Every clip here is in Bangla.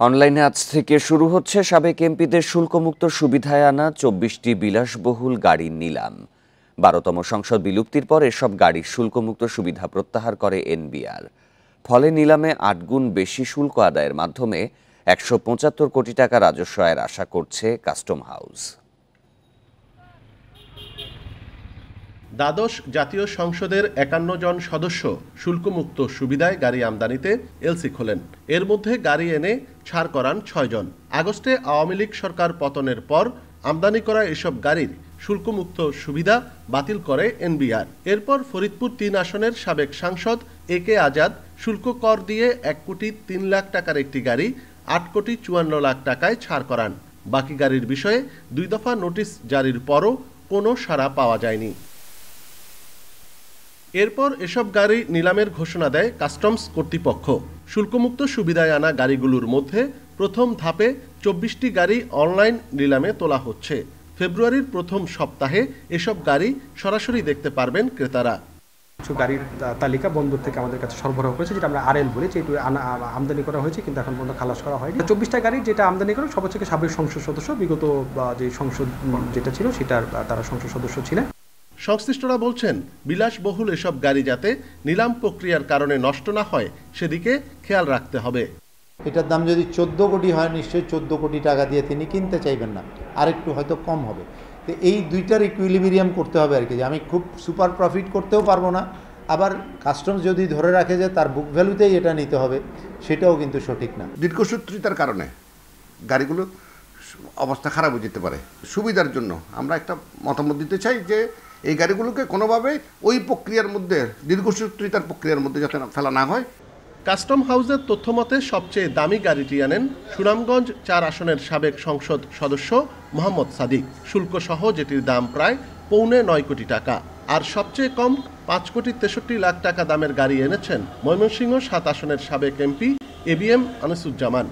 অনলাইনে আজ থেকে শুরু হচ্ছে সাবেক এমপিদের শুল্কমুক্ত সুবিধায় আনা ২৪টি বিলাসবহুল গাড়ির নিলাম। ১২তম সংসদ বিলুপ্তির পর এসব গাড়ির শুল্কমুক্ত সুবিধা প্রত্যাহার করে এনবিআর। ফলে নিলামে ৮ গুণ বেশি শুল্ক আদায়ের মাধ্যমে ১৭৫ কোটি টাকা রাজস্ব আয়ের আশা করছে কাস্টম হাউস। দ্বাদশ জাতীয় সংসদের ৫১ জন সদস্য শুল্কমুক্ত সুবিধায় গাড়ি আমদানিতে এলসি খোলেন। এর মধ্যে গাড়ি এনে ছাড় করান ৬ জন। আগস্টে আওয়ামী লীগ সরকার পতনের পর আমদানি করা এসব গাড়ির শুল্কমুক্ত সুবিধা বাতিল করে এনবিআর। এরপর ফরিদপুর ৩ আসনের সাবেক সাংসদ একে আজাদ শুল্ক কর দিয়ে ১ কোটি ৩ লাখ টাকার একটি গাড়ি ৮ কোটি ৫৪ লাখ টাকায় ছাড় করান। বাকি গাড়ির বিষয়ে ২ দফা নোটিশ জারির পরও কোনো সাড়া পাওয়া যায়নি। এরপর এসব গাড়ি নিলামের ঘোষণা দেয় কাস্টমস কর্তৃপক্ষ। শুল্কমুক্ত সুবিধায় আনা গাড়িগুলোর মধ্যে প্রথম ধাপে ২৪টি গাড়ি অনলাইন নিলামে তোলা হচ্ছে। ফেব্রুয়ারির প্রথম সপ্তাহে এসব গাড়ি সরাসরি দেখতে পারবেন ক্রেতারা। কিছু গাড়ির তালিকা বন্দর থেকে আমাদের কাছে সরবরাহ করেছে, যেটা আমরা আরএল বলি, যেটু আমদানি করা হয়েছে কিন্তু এখন পর্যন্ত খালাস করা হয়নি। 24টা গাড়ি যেটা আমদানি করা সব থেকে সাবেক সংসদ সদস্য, বিগত যে সংসদ যেটা ছিল সেটার তারা সংসদ সদস্য ছিলেন। সংশ্লিষ্টরা বলছেন, বিলাসবহুল এসব গাড়ি যাতে নিলাম প্রক্রিয়ার কারণে নষ্ট না হয় সেদিকে খেয়াল রাখতে হবে। এটার দাম যদি 14 কোটি হয়, নিশ্চয়ই 14 কোটি টাকা দিয়ে তিনি কিনতে চাইবেন না, আরেকটু হয়তো কম হবে। তো এই দুইটার ইকুইলিব্রিয়াম করতে হবে আর কি, যে আমি খুব সুপার প্রফিট করতেও পারবো না, আবার কাস্টমস যদি ধরে রাখে যে তার বুক ভ্যালুতেই এটা নিতে হবে, সেটাও কিন্তু সঠিক না। দীর্ঘসূত্রিতার কারণে গাড়িগুলো অবস্থা খারাপ হয়ে যেতে পারে। সুবিধার জন্য আমরা একটা মতামত দিতে চাই যে এই গাড়িগুলোকে কোনোভাবে ওই প্রক্রিয়ার মধ্যে, দীর্ঘসূত্রিতার প্রক্রিয়ার মধ্যে যাতে ফেলা না হয়। কাস্টম হাউসের তথ্যমতে সবচেয়ে দামি গাড়িটি আনেন সুনামগঞ্জ ৪ আসনের সাবেক সংসদ সদস্য মোহাম্মদ সাদিক, শুল্ক সহ, যেটির দাম প্রায় ৯.৫ কোটি টাকা। আর সবচেয়ে কম ৫ কোটি ৬৩ লাখ টাকা দামের গাড়ি এনেছেন ময়মনসিংহ ৭ আসনের সাবেক এমপি এবিএম আনিসুজ্জামান।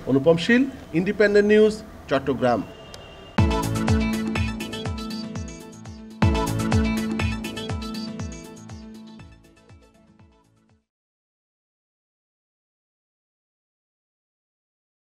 অনুপম শীল, ইন্ডিপেন্ডেন্ট নিউজ, চট্টগ্রাম।